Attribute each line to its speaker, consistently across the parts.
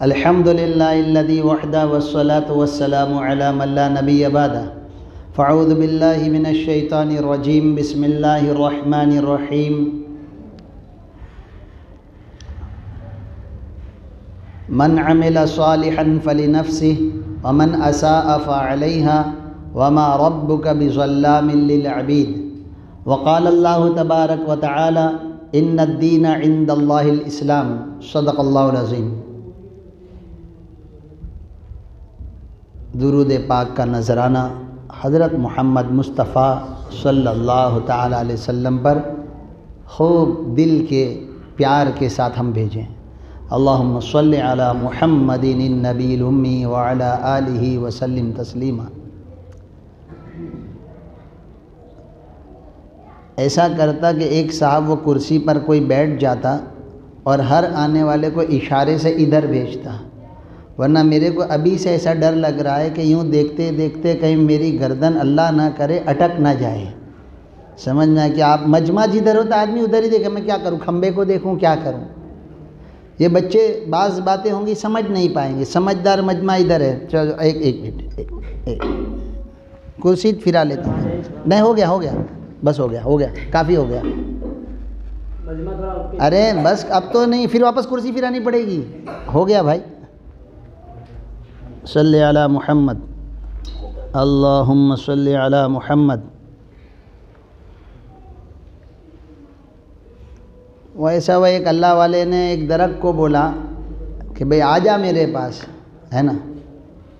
Speaker 1: अल्हम्दुलिल्लाहिल्लज़ी वहदा वस्सलातु वस्सलामु अला मन ला नबिय्य बअदा फ़अऊज़ु बिल्लाहि मिनश शैतानिर रजीम बिस्मिल्लाहिर रहमानिर रहीम मन अमिला सालिहन फलिनफ्सिहि व मन असाअ फ़अलैहा वमा रब्बुका बिज़ल्लामिन लिल अबीद वक़ाल अल्लाहु तबारक व तआला इन्नद्दीन इंदल्लाहिल इस्लाम सदक़ल्लाहुल अज़ीम। दुरूद पाक का नजराना हज़रत मोहम्मद मुस्तफ़ा सल्लल्लाहु तआला अलैहि वसल्लम पर खूब दिल के प्यार के साथ हम भेजें। अल्लाहुम्मा सल्लि अला मुहम्मदिन नबील उम्मी व अला आलिहि व सल्लिम तस्लीमा। ऐसा करता कि एक साहब वो कुर्सी पर कोई बैठ जाता और हर आने वाले को इशारे से इधर भेजता, वरना मेरे को अभी से ऐसा डर लग रहा है कि यूँ देखते देखते कहीं मेरी गर्दन अल्लाह ना करे अटक ना जाए। समझ में आए कि आप मजमा जिधर होता आदमी उधर ही देखे, मैं क्या करूँ, खम्बे को देखूँ, क्या करूँ। ये बच्चे बाज़ बातें होंगी समझ नहीं पाएंगे, समझदार मजमा इधर है। चलो एक मिनट कुर्सी फिरा लेता हूँ। नहीं हो गया बस हो गया काफ़ी हो गया। अरे बस अब तो नहीं, फिर वापस कुर्सी फिरानी पड़ेगी। हो गया भाई। सल्ली अला मुहम्मद, अल्लाहुम्मा सल्ली अला मुहम्मद। वैसा वह एक अल्लाह वाले ने एक दरख्त को बोला कि भाई आ जा मेरे पास, है ना।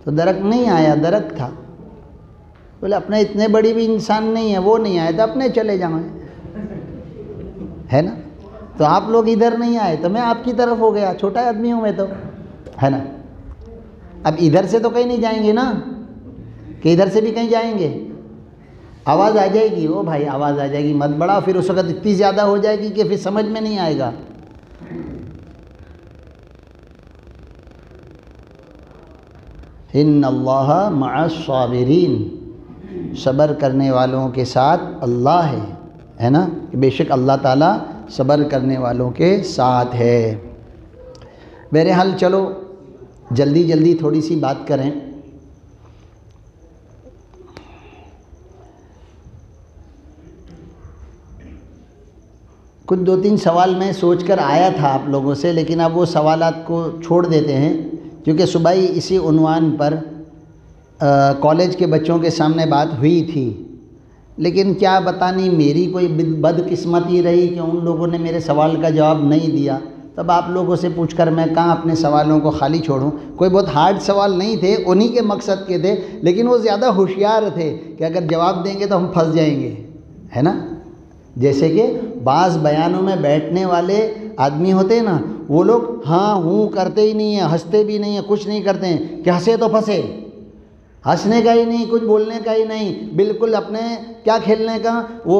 Speaker 1: तो दरख्त नहीं आया, दरख्त था। बोले अपने इतने बड़ी भी इंसान नहीं है, वो नहीं आए तो अपने चले जाएं, है ना। तो आप लोग इधर नहीं आए तो मैं आपकी तरफ हो गया, छोटा आदमी हूँ मैं तो, है ना। अब इधर से तो कहीं नहीं जाएंगे ना, कि इधर से भी कहीं जाएंगे। आवाज़ आ जाएगी, ओ भाई आवाज़ आ जाएगी, मत बढ़ाओ। फिर उस वक़्त इतनी ज़्यादा हो जाएगी कि फिर समझ में नहीं आएगा। इन्नल्लाह मअस-साबिरीन, सब्र करने वालों के साथ अल्लाह है ना। बेशक अल्लाह ताला सब्र करने वालों के साथ है। बहरहाल चलो जल्दी जल्दी थोड़ी सी बात करें। कुछ 2-3 सवाल मैं सोचकर आया था आप लोगों से, लेकिन अब वो सवालात को छोड़ देते हैं, क्योंकि सुबह ही इसी उन्वान पर कॉलेज के बच्चों के सामने बात हुई थी। लेकिन क्या पता नहीं मेरी कोई बदकिस्मती रही कि उन लोगों ने मेरे सवाल का जवाब नहीं दिया। तब आप लोगों से पूछकर मैं कहाँ अपने सवालों को खाली छोड़ूं। कोई बहुत हार्ड सवाल नहीं थे, उन्हीं के मकसद के थे, लेकिन वो ज़्यादा होशियार थे कि अगर जवाब देंगे तो हम फंस जाएंगे, है ना। जैसे कि बाज़ बयानों में बैठने वाले आदमी होते हैं ना, वो लोग हाँ हूँ करते ही नहीं है, हंसते भी नहीं है, कुछ नहीं करते हैं कि हंसे तो फंसे, हंसने का ही नहीं, कुछ बोलने का ही नहीं, बिल्कुल अपने क्या खेलने का, वो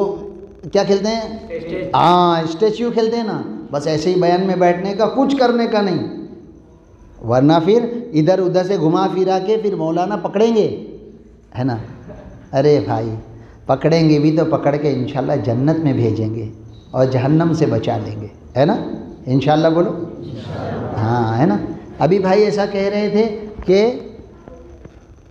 Speaker 1: क्या खेलते हैं, हाँ स्टैच्यू खेलते हैं ना, बस ऐसे ही बयान में बैठने का, कुछ करने का नहीं। वरना फिर इधर उधर से घुमा फिरा के फिर मौलाना पकड़ेंगे, है ना। अरे भाई पकड़ेंगे भी तो पकड़ के इंशाल्लाह जन्नत में भेजेंगे और जहन्नम से बचा लेंगे, है ना। इंशाल्लाह बोलो, हाँ है ना। अभी भाई ऐसा कह रहे थे कि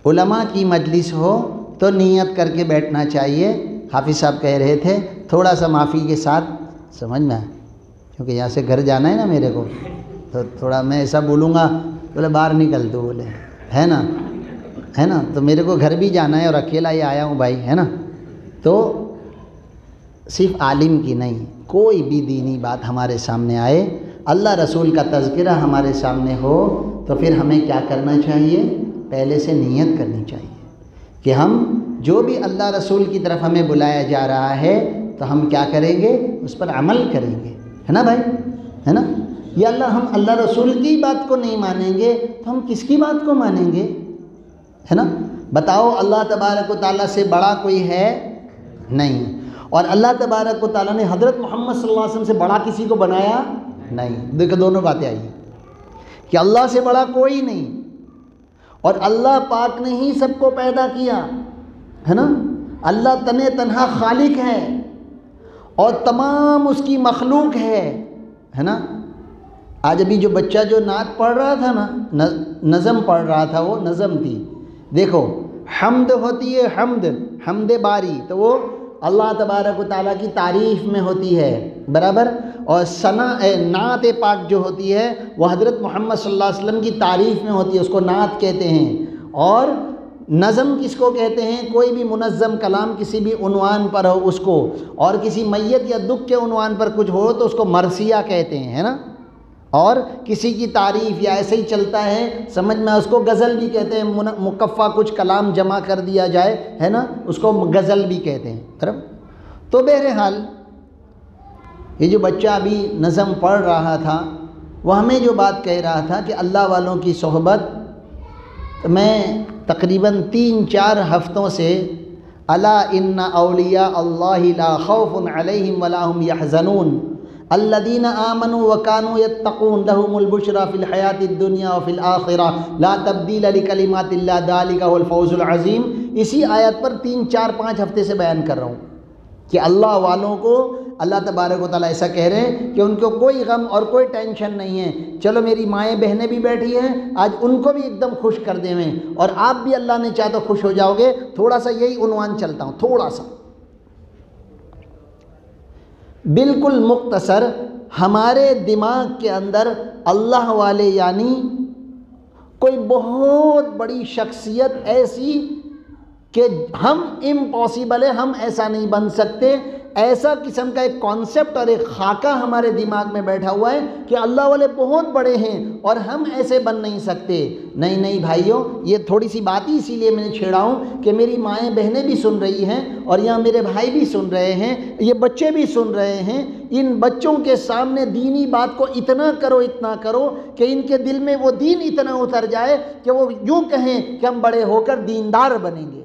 Speaker 1: उलमा की मजलिस हो तो नियत करके बैठना चाहिए। हाफिज़ साहब कह रहे थे, थोड़ा सा माफ़ी के साथ, समझ में आए, क्योंकि यहाँ से घर जाना है ना मेरे को, तो थोड़ा मैं ऐसा बोलूँगा, बोले बाहर निकल तो, बोले है ना, तो मेरे को घर भी जाना है और अकेला ही आया हूँ भाई, है ना। तो सिर्फ आलिम की नहीं, कोई भी दीनी बात हमारे सामने आए, अल्लाह रसूल का तज़किरा हमारे सामने हो, तो फिर हमें क्या करना चाहिए, पहले से नियत करनी चाहिए कि हम जो भी अल्लाह रसूल की तरफ हमें बुलाया जा रहा है तो हम क्या करेंगे, उस पर अमल करेंगे, है ना भाई, है ना। या हम अल्लाह रसूल की बात को नहीं मानेंगे तो हम किसकी बात को मानेंगे, है ना। बताओ अल्लाह तबारक व तआला से बड़ा कोई है नहीं, और अल्लाह तबारक व तआला ने हज़रत मोहम्मद सल्लल्लाहु अलैहि वसल्लम से बड़ा किसी को बनाया नहीं। देखो दोनों बातें आई कि अल्लाह से बड़ा कोई नहीं, और अल्लाह पाक ने ही सबको पैदा किया, है ना। अल्लाह तने तन्हा खालिक है और तमाम उसकी मखलूक है ना। आज अभी जो बच्चा जो नात पढ़ रहा था ना, नज़म पढ़ रहा था, वो नज़म थी। देखो हम्द होती है, हम्द बारी, तो वो अल्लाह तबारक व तआला की तारीफ़ में होती है, बराबर। और सना नात पाक जो होती है वो हज़रत मोहम्मद सल्लल्लाहु अलैहि वसल्लम की तारीफ़ में होती है, उसको नात कहते हैं। और नज़म किसको कहते हैं? कोई भी मुनज़्ज़म कलाम किसी भी उन्वान पर हो उसको, और किसी मैयत या दुख के उन्वान पर कुछ हो तो उसको मरसिया कहते हैं, है ना। और किसी की तारीफ़ या ऐसे ही चलता है समझ में, उसको गज़ल भी कहते हैं। मुकफ़ा कुछ कलाम जमा कर दिया जाए, है ना, उसको गज़ल भी कहते हैं, बराबर। तो बहरहाल ये जो बच्चा अभी नज़म पढ़ रहा था वह हमें जो बात कह रहा था कि अल्लाह वालों की सोहबत, मैं तकरीबन 3-4 हफ़्तों से अला इन्ना औलिया अल्लाहि ला खौफुन अलैहिम वला हुम यहज़नून अल्लदीना आमनु व कानू यत्तक़ून लहुमुल बुशरा फ़िल हयातिद दुनिया व फ़िल आखिरह ला तब्दील लिकलिमातिल्लाह ज़ालिका हुवल फ़ौज़ुल अज़ीम। इसी आयत पर 3-4-5 हफ़्ते से बयान कर रहा हूँ कि अल्लाह वालों को अल्लाह तबारक व तआला ऐसा कह रहे हैं कि उनको कोई गम और कोई टेंशन नहीं है। चलो मेरी माएँ बहनें भी बैठी हैं, आज उनको भी एकदम खुश कर देवें, और आप भी अल्लाह ने चाहे तो खुश हो जाओगे। थोड़ा सा यही उन्वान चलता हूँ, थोड़ा सा बिल्कुल मुख्तसर। हमारे दिमाग के अंदर अल्लाह वाले यानी कोई बहुत बड़ी शख्सियत ऐसी कि हम इम्पॉसिबल है, हम ऐसा नहीं बन सकते, ऐसा किस्म का एक कॉन्सेप्ट और एक खाका हमारे दिमाग में बैठा हुआ है कि अल्लाह वाले बहुत बड़े हैं और हम ऐसे बन नहीं सकते। नहीं नहीं भाइयों, ये थोड़ी सी बात ही इसीलिए मैंने छेड़ा हूँ कि मेरी माएँ बहनें भी सुन रही हैं और यहाँ मेरे भाई भी सुन रहे हैं, ये बच्चे भी सुन रहे हैं। इन बच्चों के सामने दीनी बात को इतना करो कि इनके दिल में वो दीन इतना उतर जाए कि वो यूँ कहें कि हम बड़े होकर दीनदार बनेंगे,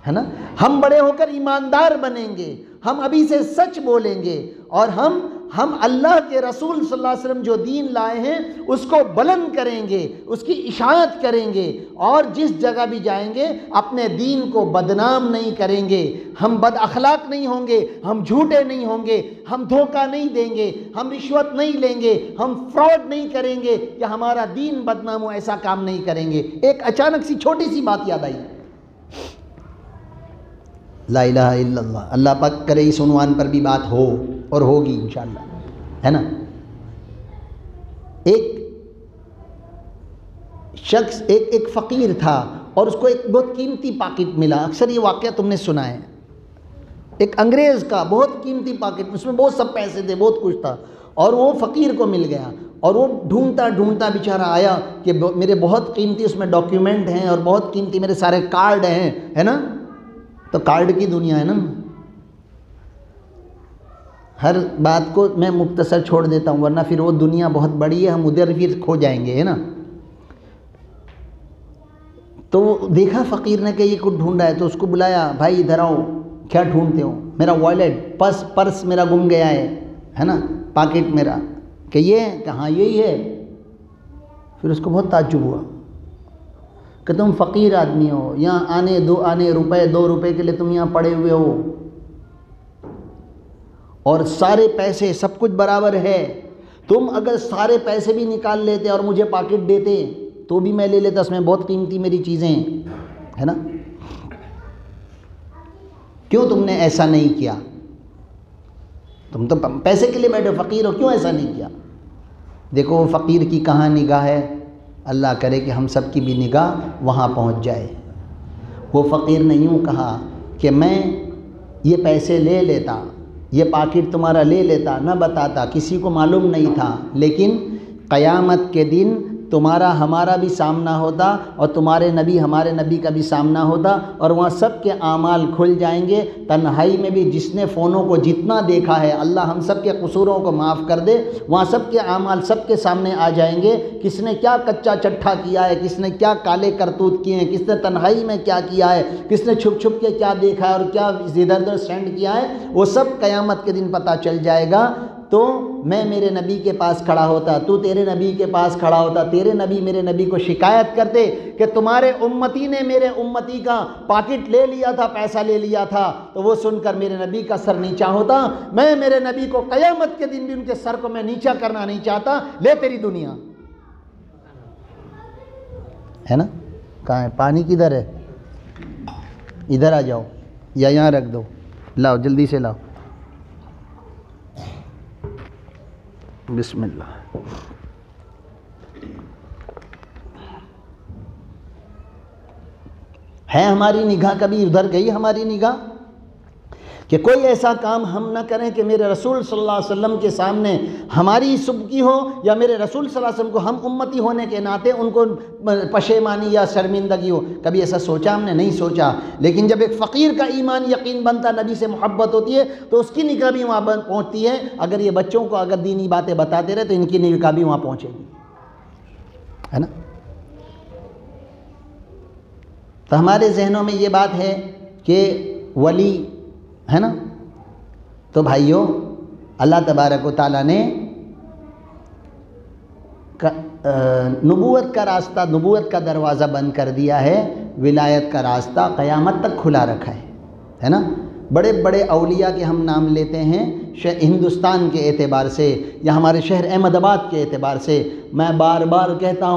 Speaker 1: है ना, हम बड़े होकर ईमानदार बनेंगे, हम अभी से सच बोलेंगे, और हम अल्लाह के रसूल सल्लल्लाहु अलैहि वसल्लम जो दीन लाए हैं उसको बुलंद करेंगे, उसकी इशाअत करेंगे, और जिस जगह भी जाएंगे अपने दीन को बदनाम नहीं करेंगे। हम बद अखलाक नहीं होंगे, हम झूठे नहीं होंगे, हम धोखा नहीं देंगे, हम रिश्वत नहीं लेंगे, हम फ्रॉड नहीं करेंगे कि हमारा दीन बदनाम हो, ऐसा काम नहीं करेंगे। एक अचानक सी छोटी सी बात याद आई, ला इलाहा इल्लल्लाह। अल्लाह पाक करे इस उन्वान पर भी बात हो और होगी इंशाअल्लाह, है ना। एक शख्स एक फ़कीर था और उसको एक बहुत कीमती पाकिट मिला। अक्सर ये वाक़या तुमने सुना है। एक अंग्रेज़ का बहुत कीमती पाकिट, उसमें बहुत सब पैसे थे, बहुत कुछ था, और वो फ़कीर को मिल गया। और वो ढूंढता ढूंढता बेचारा आया कि मेरे बहुत कीमती उसमें डॉक्यूमेंट हैं और बहुत कीमती मेरे सारे कार्ड हैं, है ना। तो कार्ड की दुनिया है ना, हर बात को मैं मुख्तसर छोड़ देता हूँ वरना फिर वो दुनिया बहुत बड़ी है, हम उधर फिर खो जाएंगे, है ना। तो देखा फ़कीर ने कि ये कुछ ढूंढा है, तो उसको बुलाया, भाई इधर आओ, क्या ढूंढते हो? मेरा वॉलेट पर्स मेरा गुम गया है ना, पॉकेट मेरा, कि ये कहाँ, यही है। फिर उसको बहुत ताज्जुब हुआ कि तुम फ़कीर आदमी हो, यहाँ आने 2 रुपए के लिए तुम यहाँ पड़े हुए हो, और सारे पैसे सब कुछ बराबर है। तुम अगर सारे पैसे भी निकाल लेते और मुझे पॉकेट देते तो भी मैं ले लेता, उसमें बहुत कीमती मेरी चीज़ें, है ना। क्यों तुमने ऐसा नहीं किया? तुम तो पैसे के लिए बैठे फ़कीर हो, क्यों ऐसा नहीं किया? देखो वो फ़कीर की कहाँ निगाह है, अल्लाह करे कि हम सब की भी निगाह वहाँ पहुँच जाए। वो फ़कीर ने यूँ कहा कि मैं ये पैसे ले लेता, ये पॉकेट तुम्हारा ले लेता, न बताता, किसी को मालूम नहीं था, लेकिन क़यामत के दिन तुम्हारा हमारा भी सामना होता और तुम्हारे नबी हमारे नबी का भी सामना होता, और वहाँ सब के आमाल खुल जाएंगे। तन्हाई में भी जिसने फ़ोनों को जितना देखा है, अल्लाह हम सब के कसूरों को माफ़ कर दे, वहाँ सब के आमाल सब के सामने आ जाएंगे। किसने क्या कच्चा चट्ठा किया है, किसने क्या काले करतूत किए हैं, किसने तन्हाई में क्या किया है, किसने छुप छुप के क्या देखा है और क्या इधर उधर सेंड किया है, वो सब क़यामत के दिन पता चल जाएगा। तो मैं मेरे नबी के पास खड़ा होता, तू तेरे नबी के पास खड़ा होता, तेरे नबी मेरे नबी को शिकायत करते कि तुम्हारे उम्मती ने मेरे उम्मती का पाकिट ले लिया था, पैसा ले लिया था। तो वो सुनकर मेरे नबी का सर नीचा होता। मैं मेरे नबी को क़यामत के दिन भी उनके सर को मैं नीचा करना नहीं चाहता। ले तेरी दुनिया, है ना। कहाँ है पानी, किधर है? इधर आ जाओ या यहाँ रख दो, लाओ जल्दी से लाओ। बिस्मिल्लाह। है हमारी निगाह, कभी उधर गई हमारी निगाह कि कोई ऐसा काम हम न करें कि मेरे रसूल सल्लल्लाहु अलैहि वसल्लम के सामने हमारी सुबकी हो, या मेरे रसूल सल्लल्लाहु अलैहि वसल्लम को हम उम्मती होने के नाते उनको पशेमानी या शर्मिंदगी हो। कभी ऐसा सोचा हमने? नहीं सोचा। लेकिन जब एक फ़कीर का ईमान यकीन बनता, नबी से मोहब्बत होती है, तो उसकी निगाह भी वहाँ पहुँचती है। अगर ये बच्चों को अगर दीनी बातें बताते रहे तो इनकी निगाह भी वहाँ पहुँचेगी, है ना। तो हमारे जहनों में ये बात है कि वली, है ना। तो भाइयों, अल्लाह तबारक व तआला ने नबूवत का रास्ता, नबूवत का दरवाज़ा बंद कर दिया है, विलायत का रास्ता क़यामत तक खुला रखा है ना। बड़े बड़े औलिया के हम नाम लेते हैं हिंदुस्तान के एतबार से या हमारे शहर अहमदाबाद के एतबार से। मैं बार बार कहता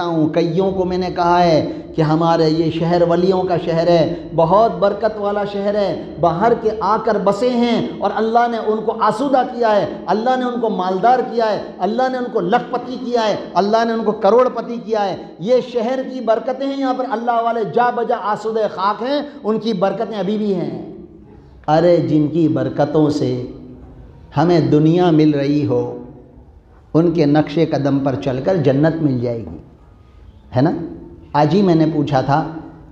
Speaker 1: हूँ, कईयों को मैंने कहा है कि हमारे ये शहर वलियों का शहर है, बहुत बरकत वाला शहर है। बाहर के आकर बसे हैं और अल्लाह ने उनको आसूदा किया है, अल्लाह ने उनको मालदार किया है, अल्लाह ने उनको लखपति किया है, अल्लाह ने उनको करोड़पति किया है। ये शहर की बरकतें हैं। यहाँ पर अल्लाह वाले जा बजा आसूदे खाक हैं, उनकी बरकतें अभी भी हैं। अरे जिनकी बरकतों से हमें दुनिया मिल रही हो, उनके नक्शे कदम पर चलकर जन्नत मिल जाएगी, है ना। आज ही मैंने पूछा था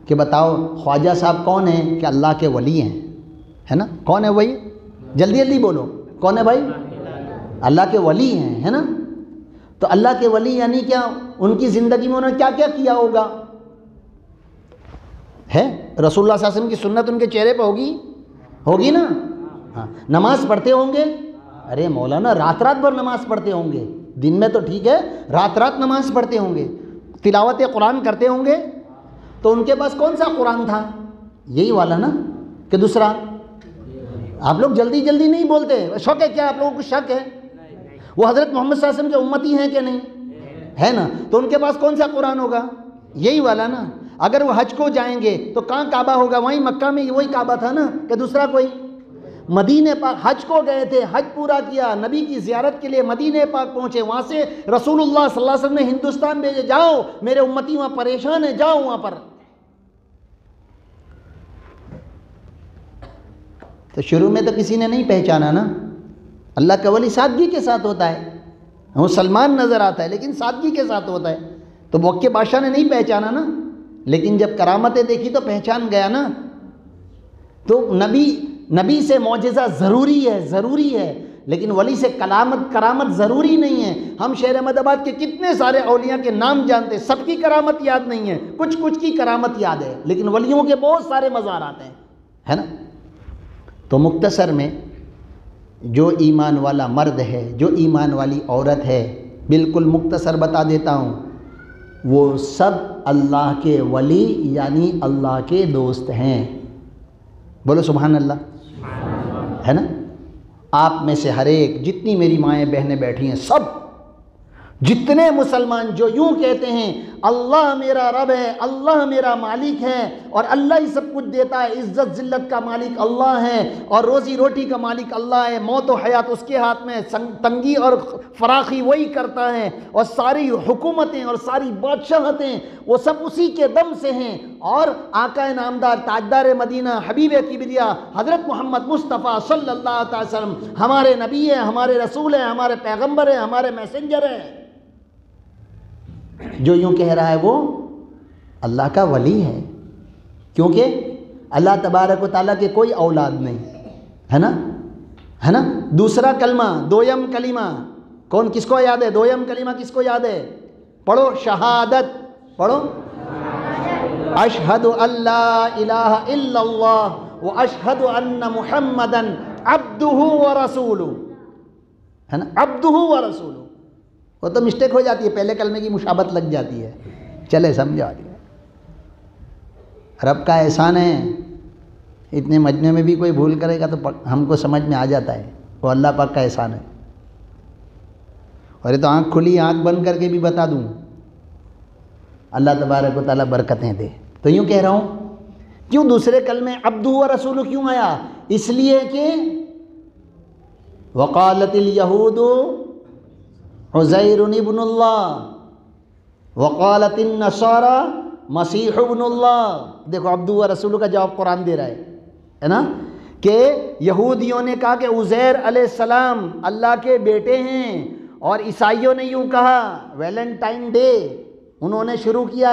Speaker 1: कि बताओ ख्वाजा साहब कौन है? कि अल्लाह के वली हैं, है ना। कौन है वही? जल्दी जल्दी बोलो, कौन है भाई? अल्लाह के वली हैं, है ना। तो अल्लाह के वली यानी क्या? उनकी ज़िंदगी में उन्होंने क्या क्या किया होगा? है रसूलुल्लाह सल्लल्लाहु अलैहि वसल्लम की सुन्नत उनके चेहरे पर होगी ना। हाँ, नमाज पढ़ते होंगे। अरे मौलाना, रात रात भर नमाज पढ़ते होंगे। दिन में तो ठीक है, रात रात नमाज पढ़ते होंगे, तिलावत कुरान करते होंगे। तो उनके पास कौन सा कुरान था? यही वाला ना कि दूसरा? आप लोग जल्दी जल्दी नहीं बोलते। शक है क्या आप लोगों को? शक है? वो हज़रत मोहम्मद सल्लल्लाहु अलैहि वसल्लम के उम्मती हैं कि नहीं? है ना। तो उनके पास कौन सा कुरान होगा? यही वाला ना। अगर वो हज को जाएंगे तो कहाँ काबा होगा? वहीं मक्का में वही काबा था ना, कि दूसरा कोई? मदीने पाक हज को गए थे, हज पूरा किया, नबी की ज़ियारत के लिए मदीने पाक पहुँचे। वहाँ से रसूलुल्लाह सल्लल्लाहु अलैहि वसल्लम ने हिंदुस्तान भेजे, जाओ मेरे उम्मती वहाँ परेशान है, जाओ वहाँ पर। तो शुरू में तो किसी ने नहीं पहचाना ना। अल्लाह का वली सादगी के साथ होता है। वो सलमान नज़र आता है लेकिन सादगी के साथ होता है। तो मक्के बादशाह ने नहीं पहचाना ना, लेकिन जब करामतें देखी तो पहचान गया ना। तो नबी से मौजिज़ा ज़रूरी है, लेकिन वली से करामत ज़रूरी नहीं है। हम शहर अहमदाबाद के कितने सारे औलिया के नाम जानते हैं, सबकी करामत याद नहीं है, कुछ कुछ की करामत याद है, लेकिन वलियों के बहुत सारे मज़ारात हैं, है ना। तो मुख्तसर में जो ईमान वाला मर्द है, जो ईमान वाली औरत है, बिल्कुल मुख्तसर बता देता हूँ, वो सब अल्लाह के वली यानी अल्लाह के दोस्त हैं। बोलो सुभान अल्लाह, है ना। आप में से हर एक, जितनी मेरी माएँ बहनें बैठी हैं, सब जितने मुसलमान जो यूं कहते हैं अल्लाह मेरा रब है, अल्लाह मेरा मालिक है और अल्लाह ही सब कुछ देता है, इज़्ज़त ज़िल्लत का मालिक अल्लाह है और रोज़ी रोटी का मालिक अल्लाह है, मौत और हयात उसके हाथ में, तंगी और फराखी वही करता है और सारी हुकूमतें और सारी बादशाहतें वो सब उसी के दम से हैं। और आका नामदार ताजदार मदीना हबीब किबरिया हज़रत मोहम्मद मुस्तफ़ा सल्लल्लाहु अलैहि वसल्लम हमारे नबी हैं, हमारे रसूल हैं, हमारे पैगम्बर हैं, हमारे मैसेंजर हैं। जो यूँ कह रहा है वो अल्लाह का वली है, क्योंकि अल्लाह तबारक व तआला के कोई औलाद नहीं, है ना, है ना। दूसरा कलमा, दोयम कलीमा, कौन किसको याद है? दोयम कलीमा किसको याद है? पढ़ो, शहादत पढ़ो। अशहदु अल्ला इलाहा इल्लल्लाह व अशहदु अन्ना मुहम्मदन अब्दुहु व रसूलुहु। है ना, अब्दुहु व रसूलुहु। वो तो मिस्टेक हो जाती है, पहले कलमे की मुशाबत लग जाती है, चले समझा दिया। रब का एहसान है, इतने मजमे में भी कोई भूल करेगा तो हमको समझ में आ जाता है वो अल्लाह पाक का एहसान है। और ये तो आँख खुली आँख बंद करके भी बता दूँ, अल्लाह तबारक व तआला बरकतें दे। तो यूँ कह रहा हूँ, क्यों दूसरे कलमे अब्दु व रसूलु क्यों आया? इसलिए कि वक़ालतिल यहूदु उज़ैरुन इब्नुल्लाह वक़ालतिन नसारा मसीह इब्नुल्लाह। देखो अब्दु व रसूलु का जवाब कुरान दे रहा है ना, कि यहूदियों ने कहा कि उज़ैर अलैहिस्सलाम अल्लाह के बेटे हैं, और ईसाइयों ने यूँ कहा, वैलेंटाइन डे उन्होंने शुरू किया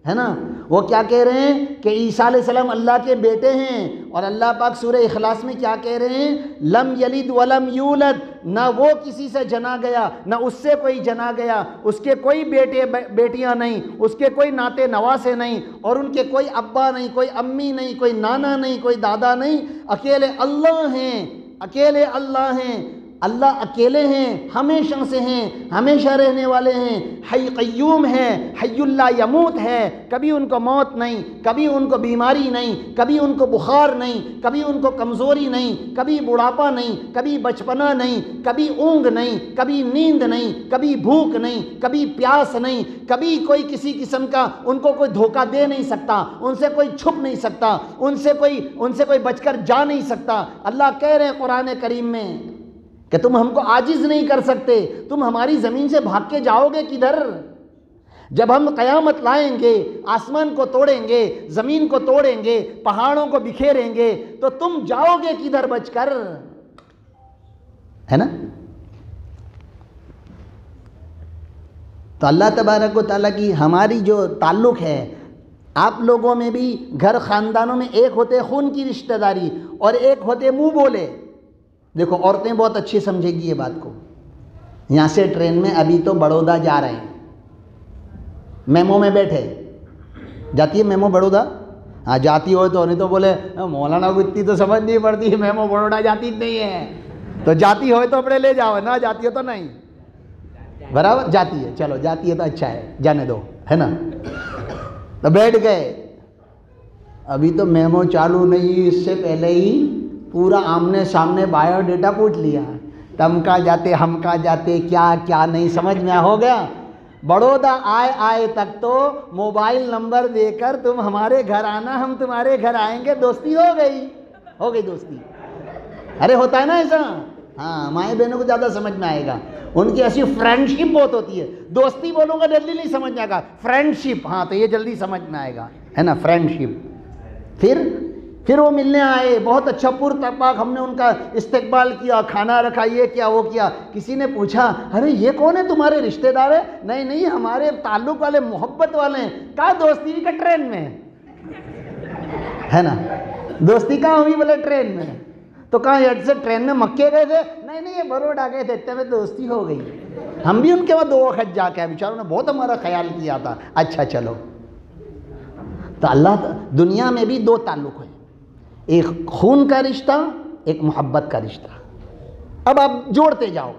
Speaker 1: है ना, वो क्या कह रहे हैं कि ईसा अलैहिस्सलाम अल्लाह के बेटे हैं। और अल्लाह पाक सूरह इखलास में क्या कह रहे हैं, लम यलिद वलम यूलद, ना वो किसी से जना गया ना उससे कोई जना गया, उसके कोई बेटे बेटियां नहीं, उसके कोई नाते नवासे नहीं, और उनके कोई अब्बा नहीं, कोई अम्मी नहीं, कोई नाना नहीं, कोई दादा नहीं, अकेले अल्लाह हैं, अकेले अल्लाह हैं। अल्लाह अकेले हैं, हमेशा से हैं, हमेशा रहने वाले हैं, हय क़य्यूम हैं, हय्युल ला यमूत है, कभी उनको मौत नहीं, कभी उनको बीमारी नहीं, कभी उनको बुखार नहीं, कभी उनको कमज़ोरी नहीं, कभी बुढ़ापा नहीं, कभी बचपना नहीं, कभी ऊँग नहीं, कभी नींद नहीं, कभी भूख नहीं, कभी प्यास नहीं, कभी कोई किसी किस्म का उनको कोई धोखा दे नहीं सकता, उनसे कोई छुप नहीं सकता, उनसे कोई बचकर जा नहीं सकता। अल्लाह कह रहे हैं कुरान करीम में कि तुम हमको आजिज़ नहीं कर सकते, तुम हमारी ज़मीन से भाग के जाओगे किधर? जब हम क़यामत लाएंगे, आसमान को तोड़ेंगे, ज़मीन को तोड़ेंगे, पहाड़ों को बिखेरेंगे, तो तुम जाओगे किधर बचकर? है ना। तो अल्लाह तबारक व तआला की हमारी जो ताल्लुक़ है, आप लोगों में भी घर ख़ानदानों में एक होते खून की रिश्तेदारी और एक होते मुँह बोले। देखो औरतें बहुत अच्छी समझेगी ये बात को। यहाँ से ट्रेन में अभी तो बड़ौदा जा रहे हैं, मेमो में बैठे, जाती है मेमो बड़ौदा? हाँ जाती हो तो, नहीं तो बोले मौलाना को इतनी तो समझ नहीं पड़ती, मेमो बड़ौदा जाती नहीं है। तो जाती हो तो अपने ले जाओ, ना जाती हो तो नहीं, बराबर। जाती है, चलो जाती है तो अच्छा है, जाने दो, है ना। तो बैठ गए, अभी तो मेमो चालू नहीं, इससे पहले ही पूरा आमने सामने बायोडेटा पूछ लिया, तम का जाते, हम का जाते, क्या क्या नहीं समझ में हो गया। बड़ौदा आए तक तो मोबाइल नंबर देकर तुम हमारे घर आना, हम तुम्हारे घर आएंगे, दोस्ती हो गई दोस्ती। अरे होता है ना ऐसा। हाँ, माएँ बहनों को ज़्यादा समझ में आएगा, उनकी ऐसी फ्रेंडशिप बहुत होती है। दोस्ती बोलूँगा जल्दी नहीं समझ में आएगा, फ्रेंडशिप हाँ तो ये जल्दी समझ में आएगा, है ना, फ्रेंडशिप। फिर वो मिलने आए, बहुत अच्छा पुरतपाक हमने उनका इस्तकबाल किया, खाना रखा, ये किया वो किया। किसी ने पूछा, अरे ये कौन है, तुम्हारे रिश्तेदार है? नहीं हमारे ताल्लुक़ वाले, मोहब्बत वाले हैं। कहाँ दोस्ती का ट्रेन में, है ना। दोस्ती कहाँ हुई बोले ट्रेन में? तो कहाँ हेड से ट्रेन में मक्के गए थे? नहीं ये बड़ौदा गए थे, इतने में दोस्ती हो गई। हम भी उनके वहाँ 2 वक्त जाके, बेचारों ने बहुत हमारा ख्याल किया था। अच्छा चलो, तो अल्लाह दुनिया में भी 2 ताल्लुक़ हैं, एक खून का रिश्ता, एक मोहब्बत का रिश्ता। अब आप जोड़ते जाओ,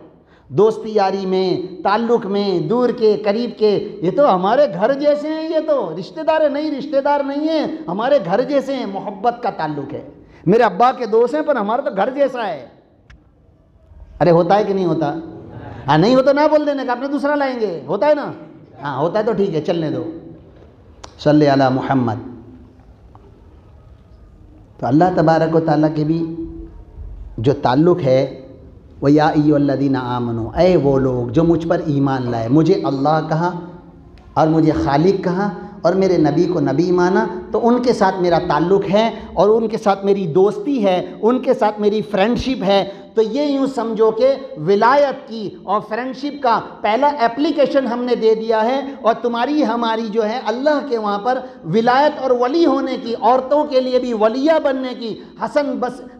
Speaker 1: दोस्ती यारी में, ताल्लुक़ में, दूर के करीब के। ये तो हमारे घर जैसे हैं, ये तो रिश्तेदार नहीं है, हमारे घर जैसे हैं। मोहब्बत का ताल्लुक़ है, मेरे अब्बा के दोस्त हैं पर हमारा तो घर जैसा है। अरे होता है कि नहीं होता? हाँ, नहीं हो तो ना बोल देने का, अपने दूसरा लाएंगे। होता है ना? हाँ होता है तो ठीक है, चलने दो। सल्ले अला मुहम्मद। तो अल्लाह तबारक व तआला के भी जो ताल्लुक़ है वो या अय्युहल्लज़ीना आमनू, ऐ वो लोग जो मुझ पर ईमान लाए, मुझे अल्लाह कहा और मुझे खालिक कहा और मेरे नबी को नबी माना, तो उनके साथ मेरा ताल्लुक़ है और उनके साथ मेरी दोस्ती है, उनके साथ मेरी फ्रेंडशिप है। तो ये यूँ समझो कि विलायत की और फ्रेंडशिप का पहला एप्लीकेशन हमने दे दिया है, और तुम्हारी हमारी जो है अल्लाह के वहाँ पर विलायत और वली होने की, औरतों के लिए भी वलिया बनने की।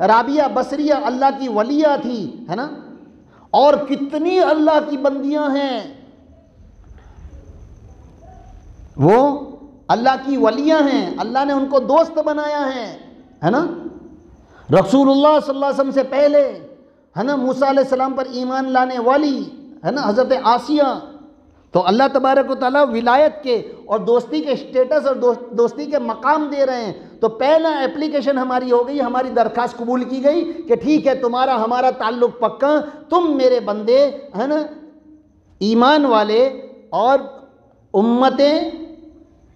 Speaker 1: राबिया बसरिया अल्लाह की वलिया थी, है ना, और कितनी अल्लाह की बंदियाँ हैं, वो अल्लाह की वलियाँ हैं, अल्लाह ने उनको दोस्त बनाया है ना। रसूलुल्लाह सल्लल्लाहु अलैहि वसल्लम से पहले है ना, मूसा अलैहिस्सलाम पर ईमान लाने वाली, है ना, हज़रत आसिया। तो अल्लाह तबारक व तआला विलायत के और दोस्ती के स्टेटस और दोस्ती के मकाम दे रहे हैं। तो पहला एप्लीकेशन हमारी हो गई, हमारी दरख्वास्त कबूल की गई कि ठीक है, तुम्हारा हमारा ताल्लुक़ पक्का, तुम मेरे बंदे, है ना, ईमान वाले और उम्मतें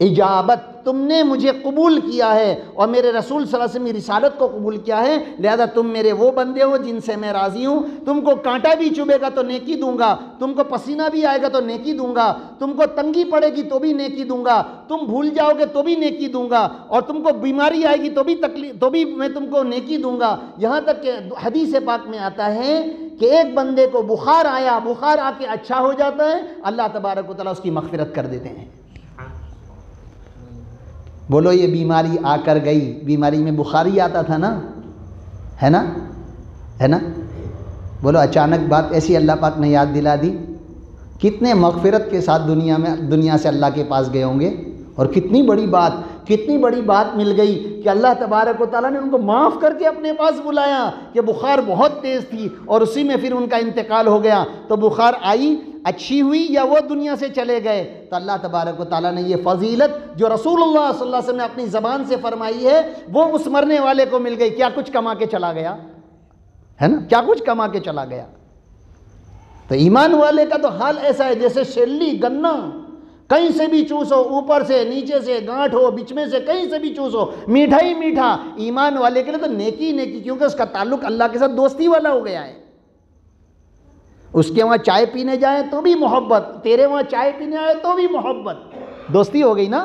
Speaker 1: इजाबत, तुमने मुझे कबूल किया है और मेरे रसूल सल्लल्लाहु अलैहि वसल्लम की रिसालत को कबूल किया है, लिहाजा तुम मेरे वो बंदे हो जिनसे मैं राज़ी हूँ। तुमको कांटा भी चुभेगा तो नेकी दूंगा, तुमको पसीना भी आएगा तो नेकी दूंगा, तुमको तंगी पड़ेगी तो भी नेकी दूंगा, तुम भूल जाओगे तो भी नेकी दूंगा, और तुमको बीमारी आएगी तो भी तकलीफ, तो भी मैं तुमको नेकी दूंगा। यहाँ तक कि हदीस पाक में आता है कि एक बंदे को बुखार आया, बुखार आके अच्छा हो जाता है, अल्लाह तबारक व तआला उसकी मग़फ़िरत कर देते हैं। बोलो, ये बीमारी आकर गई, बीमारी में बुखारी आता था ना, है ना, है ना। बोलो, अचानक बात ऐसी अल्लाह पाक ने याद दिला दी। कितने मग़फ़िरत के साथ दुनिया से अल्लाह के पास गए होंगे, और कितनी बड़ी बात मिल गई कि अल्लाह तबारक व तआला ने उनको माफ़ करके अपने पास बुलाया कि बुखार बहुत तेज़ थी और उसी में फिर उनका इंतकाल हो गया। तो बुखार आई, अच्छी हुई, या वो दुनिया से चले गए, तो अल्लाह तबारक व तआला ने ये फ़जीलत जो रसूलुल्लाह सल्लल्लाहु अलैहि वसल्लम ने अपनी ज़बान से फरमाई है, वो उस मरने वाले को मिल गई। क्या कुछ कमा के चला गया, है ना, क्या कुछ कमा के चला गया। तो ईमान वाले का तो हाल ऐसा है जैसे शेल्ली गन्ना, कहीं से भी चूसो, ऊपर से नीचे से गांठ हो, बीच में से कहीं से भी चूसो, मीठा ही मीठा। ईमान वाले के लिए तो नेकी नेकी, क्योंकि उसका ताल्लुक अल्लाह के साथ दोस्ती वाला हो गया है। उसके वहाँ चाय पीने जाए तो भी मोहब्बत, तेरे वहाँ चाय पीने आए तो भी मोहब्बत, दोस्ती हो गई ना।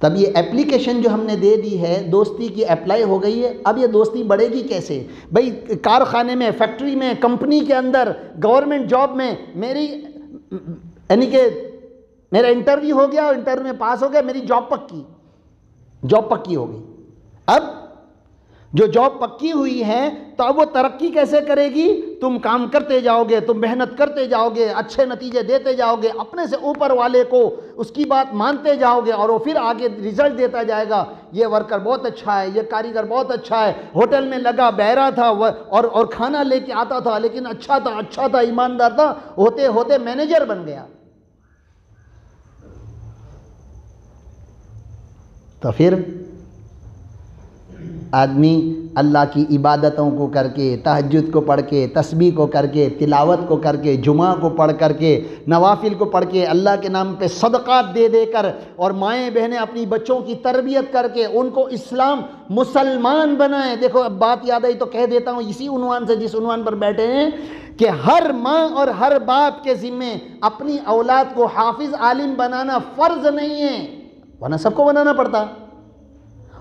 Speaker 1: तब ये एप्लीकेशन जो हमने दे दी है, दोस्ती की अप्लाई हो गई है। अब ये दोस्ती बढ़ेगी कैसे भाई? कारखाने में, फैक्ट्री में, कंपनी के अंदर, गवर्नमेंट जॉब में, मेरी यानी कि मेरा इंटरव्यू हो गया और इंटरव्यू में पास हो गया, मेरी जॉब पक्की हो गई। अब जो जॉब पक्की हुई है तो अब वो तरक्की कैसे करेगी? तुम काम करते जाओगे, तुम मेहनत करते जाओगे, अच्छे नतीजे देते जाओगे, अपने से ऊपर वाले को उसकी बात मानते जाओगे, और वो फिर आगे रिजल्ट देता जाएगा। ये वर्कर बहुत अच्छा है, ये कारीगर बहुत अच्छा है, होटल में लगा बहरा था और खाना लेके आता था, लेकिन अच्छा था, ईमानदार था, होते होते मैनेजर बन गया। तो फिर आदमी अल्लाह की इबादतों को करके, तहज्जुद को पढ़ के, तस्बीह को करके, तिलावत को करके, जुमा को पढ़ करके, नवाफिल को पढ़ के, अल्लाह के नाम पे सदक़ात दे देकर, और माएँ बहनें अपनी बच्चों की तरबियत करके उनको इस्लाम मुसलमान बनाएं। देखो, अब बात याद आई तो कह देता हूँ इसी उन्वान से, जिस उन्वान पर बैठे हैं, कि हर माँ और हर बाप के ज़िम्मे अपनी औलाद को हाफिज़ आलिम बनाना फ़र्ज़ नहीं है, वरना सबको बनाना पड़ता,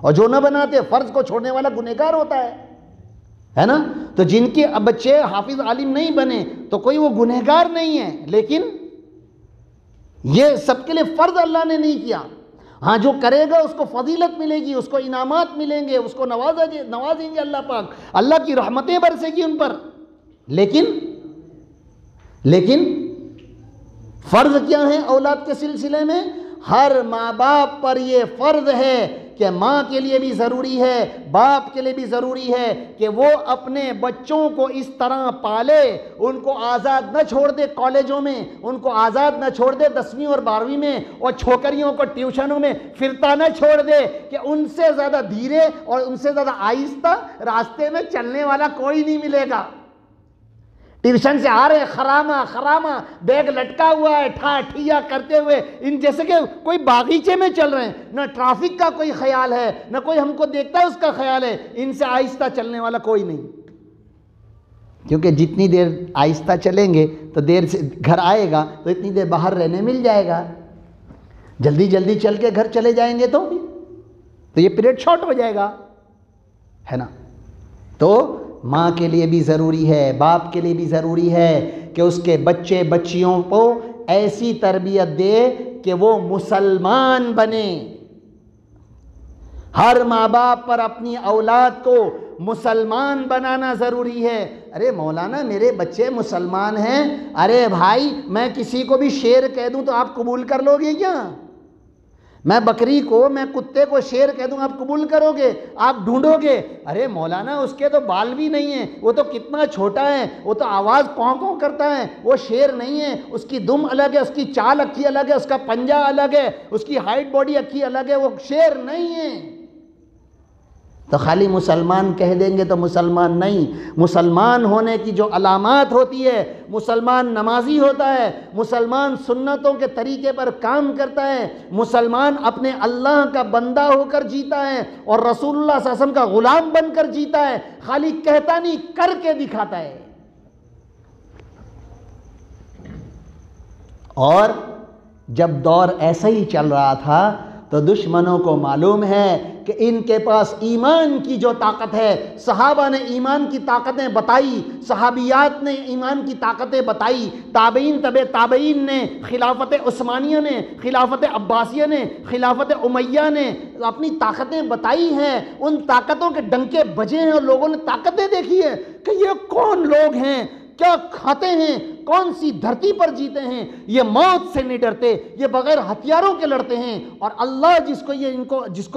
Speaker 1: और जो ना बनाते फ़र्ज को छोड़ने वाला गुनहगार होता है ना। तो जिनके अब बच्चे हाफिज आलिम नहीं बने तो कोई वो गुनहगार नहीं है, लेकिन ये सबके लिए फ़र्ज अल्लाह ने नहीं किया। हाँ, जो करेगा उसको फजीलत मिलेगी, उसको इनामात मिलेंगे, उसको नवाजेंगे अल्लाह पाक, अल्लाह की रहमतें बरसेगी उन पर। लेकिन फ़र्ज क्या है औलाद के सिलसिले में? हर माँ बाप पर ये फ़र्ज है कि माँ के लिए भी ज़रूरी है, बाप के लिए भी ज़रूरी है कि वो अपने बच्चों को इस तरह पाले, उनको आज़ाद न छोड़ दे कॉलेजों में, उनको आज़ाद न छोड़ दे 10वीं और 12वीं में, और छोकरियों को ट्यूशनों में फिरता न छोड़ दे कि उनसे ज़्यादा धीरे और उनसे ज़्यादा आहिस्ता रास्ते में चलने वाला कोई नहीं मिलेगा। ट्यूशन से आ रहे खरामा बैग लटका हुआ है, ठिया करते हुए, इन जैसे कि कोई बागीचे में चल रहे हैं, ना ट्रैफिक का कोई ख्याल है, ना कोई हमको देखता है उसका ख्याल है, इनसे आहिस्ता चलने वाला कोई नहीं। क्योंकि जितनी देर आहिस्ता चलेंगे तो देर से घर आएगा, तो इतनी देर बाहर रहने मिल जाएगा। जल्दी जल्दी चल के घर चले जाएंगे तो ये पीरियड शॉर्ट हो जाएगा, है ना। तो माँ के लिए भी ज़रूरी है, बाप के लिए भी ज़रूरी है कि उसके बच्चे बच्चियों को ऐसी तरबियत दे कि वो मुसलमान बने। हर माँ बाप पर अपनी औलाद को मुसलमान बनाना ज़रूरी है। अरे मौलाना, मेरे बच्चे मुसलमान हैं, अरे भाई मैं किसी को भी शेर कह दूं तो आप कबूल कर लोगे क्या? मैं बकरी को, मैं कुत्ते को शेर कह दूं, आप कबूल करोगे? आप ढूंढोगे, अरे मौलाना उसके तो बाल भी नहीं है, वो तो कितना छोटा है, वो तो आवाज़ कौं कौं करता है, वो शेर नहीं है, उसकी दुम अलग है, उसकी चाल अक्खी अलग है, उसका पंजा अलग है, उसकी हाइट बॉडी अक्खी अलग है, वो शेर नहीं है। तो खाली मुसलमान कह देंगे तो मुसलमान नहीं। मुसलमान होने की जो अलामात होती है, मुसलमान नमाजी होता है, मुसलमान सुन्नतों के तरीके पर काम करता है, मुसलमान अपने अल्लाह का बंदा होकर जीता है और रसूलुल्लाह सल्लल्लाहु अलैहि वसल्लम का गुलाम बनकर जीता है। खाली कहता नहीं, करके दिखाता है। और जब दौर ऐसा ही चल रहा था तो दुश्मनों को मालूम है कि इनके पास ईमान की जो ताकत है, सहाबा ने ईमान की ताकतें बताई, सहाबियात ने ईमान की ताकतें बताई, ताबईन तबे ताबईन ने, खिलाफत उस्मानिया ने, खिलाफत अब्बासिया ने, खिलाफत उमैया ने अपनी ताकतें बताई हैं। उन ताकतों के डंके बजे हैं और लोगों ने ताकतें देखी है कि ये कौन लोग हैं, क्या खाते हैं, कौन सी धरती पर जीते हैं, ये मौत से नहीं डरते, ये बगैर हथियारों के लड़ते हैं। और अल्लाह जिसको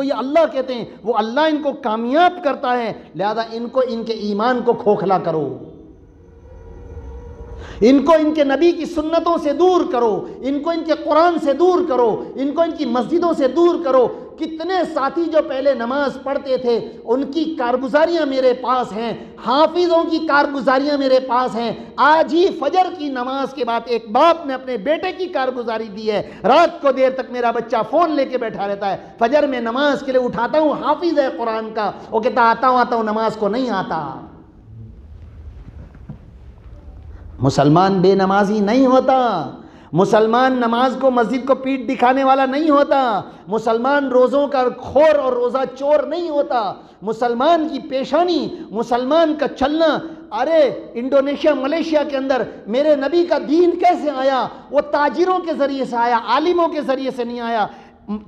Speaker 1: ये अल्लाह कहते हैं, वो अल्लाह इनको कामयाब करता है। लिहाजा इनको इनके ईमान को खोखला करो, इनको इनके नबी की सुन्नतों से दूर करो, इनको इनके कुरान से दूर करो, इनको इनकी मस्जिदों से दूर करो। कितने साथी जो पहले नमाज पढ़ते थे उनकी कारगुजारियां मेरे पास हैं, हाफिजों की कारगुजारियां मेरे पास हैं। आज ही फजर की नमाज के बाद एक बाप ने अपने बेटे की कारगुजारी दी है। रात को देर तक मेरा बच्चा फ़ोन लेके बैठा रहता है, फजर में नमाज के लिए उठाता हूँ, हाफिज है कुरान का, वो कहता आता हूँ नमाज को नहीं आता। मुसलमान बेनमाजी नहीं होता, मुसलमान नमाज को मस्जिद को पीठ दिखाने वाला नहीं होता, मुसलमान रोज़ों का खोर और रोज़ा चोर नहीं होता। मुसलमान की पेशानी, मुसलमान का चलना, अरे इंडोनेशिया मलेशिया के अंदर मेरे नबी का दीन कैसे आया? वो ताजिरों के ज़रिए से आया, आलिमों के ज़रिए से नहीं आया।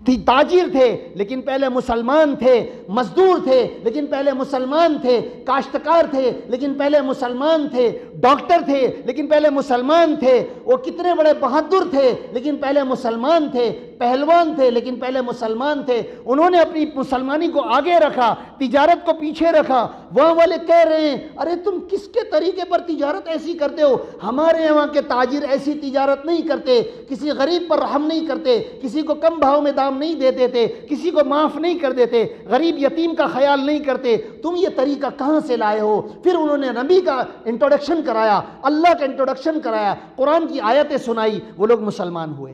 Speaker 1: ताजिर थे लेकिन पहले मुसलमान थे, मजदूर थे लेकिन पहले मुसलमान थे, काश्तकार थे लेकिन पहले मुसलमान थे, डॉक्टर थे लेकिन पहले मुसलमान थे, वो कितने बड़े बहादुर थे लेकिन पहले मुसलमान थे, पहलवान थे लेकिन पहले मुसलमान थे। उन्होंने अपनी मुसलमानी को आगे रखा, तिजारत को पीछे रखा। वहाँ वाले कह रहे हैं अरे तुम किसके तरीके पर तिजारत ऐसी करते हो? हमारे यहाँ के ताजिर ऐसी तिजारत नहीं करते, किसी गरीब पर रहम नहीं करते, किसी को कम भाव में दाम नहीं दे देते, किसी को माफ़ नहीं कर देते, गरीब यतीम का ख्याल नहीं करते। तुम ये तरीका कहाँ से लाए हो? फिर उन्होंने नबी का इंट्रोडक्शन कराया, अल्लाह का इंट्रोडक्शन कराया, कुरान की आयतें सुनाई, वो लोग मुसलमान हुए।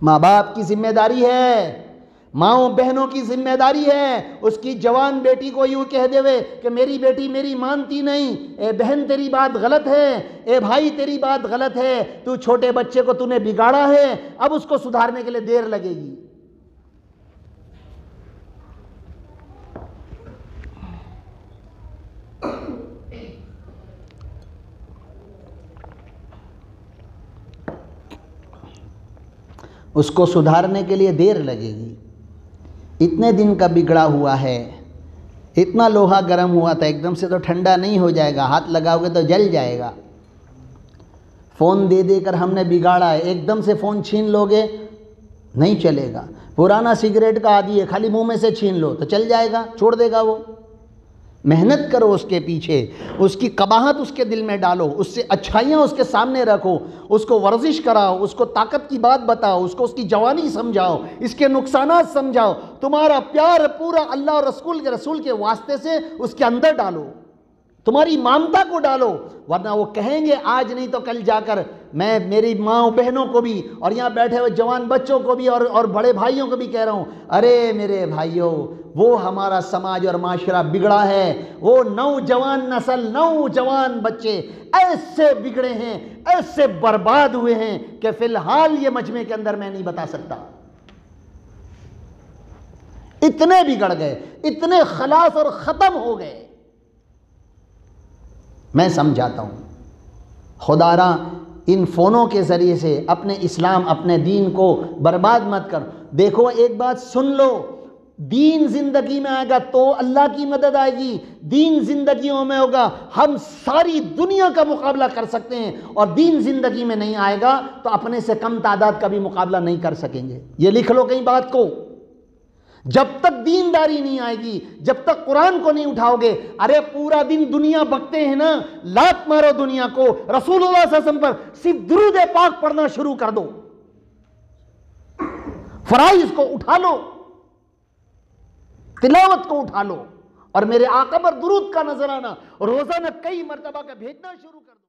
Speaker 1: माँ बाप की जिम्मेदारी है, माओ बहनों की जिम्मेदारी है। उसकी जवान बेटी को यूँ कह देवे कि मेरी बेटी मेरी मानती नहीं, ए बहन तेरी बात गलत है, ए भाई तेरी बात गलत है, तू छोटे बच्चे को तूने बिगाड़ा है, अब उसको सुधारने के लिए देर लगेगी। उसको सुधारने के लिए देर लगेगी। इतने दिन का बिगड़ा हुआ है, इतना लोहा गर्म हुआ था, एकदम से तो ठंडा नहीं हो जाएगा, हाथ लगाओगे तो जल जाएगा। फ़ोन दे देकर हमने बिगाड़ा है, एकदम से फ़ोन छीन लोगे नहीं चलेगा। पुराना सिगरेट का आदी है, खाली मुंह में से छीन लो तो चल जाएगा, छोड़ देगा वो। मेहनत करो उसके पीछे, उसकी कबाहत उसके दिल में डालो, उससे अच्छाइयाँ उसके सामने रखो, उसको वर्जिश कराओ, उसको ताकत की बात बताओ, उसको उसकी जवानी समझाओ, इसके नुकसानात समझाओ। तुम्हारा प्यार पूरा अल्लाह और रसूल के वास्ते से उसके अंदर डालो, तुम्हारी ममता को डालो, वरना वो कहेंगे आज नहीं तो कल जाकर। मैं मेरी माँ बहनों को भी और यहाँ बैठे हुए जवान बच्चों को भी और बड़े भाइयों को भी कह रहा हूँ, अरे मेरे भाइयों, वो हमारा समाज और माशरा बिगड़ा है। वो नौजवान नस्ल, नौजवान बच्चे ऐसे बिगड़े हैं, ऐसे बर्बाद हुए हैं कि फिलहाल ये मजमे के अंदर मैं नहीं बता सकता। इतने बिगड़ गए, इतने खलास और ख़त्म हो गए। मैं समझाता हूँ, खुदारा इन फ़ोनों के ज़रिए से अपने इस्लाम, अपने दीन को बर्बाद मत कर। देखो एक बात सुन लो, दीन जिंदगी में आएगा तो अल्लाह की मदद आएगी। दीन जिंदगियों में होगा, हम सारी दुनिया का मुकाबला कर सकते हैं, और दीन जिंदगी में नहीं आएगा तो अपने से कम तादाद का भी मुकाबला नहीं कर सकेंगे। ये लिख लो कहीं बात को। जब तक दीनदारी नहीं आएगी, जब तक कुरान को नहीं उठाओगे, अरे पूरा दिन दुनिया बकते हैं ना, लात मारो दुनिया को, रसूलुल्लाह सल्लल्लाहु अलैहि वसल्लम पर सिर्फ दुरूद पाक पढ़ना शुरू कर दो, फराइज को उठा लो, तिलावत को उठा लो, और मेरे आका पर दुरूद का नजराना रोजाना कई मर्तबा का भेजना शुरू कर दो।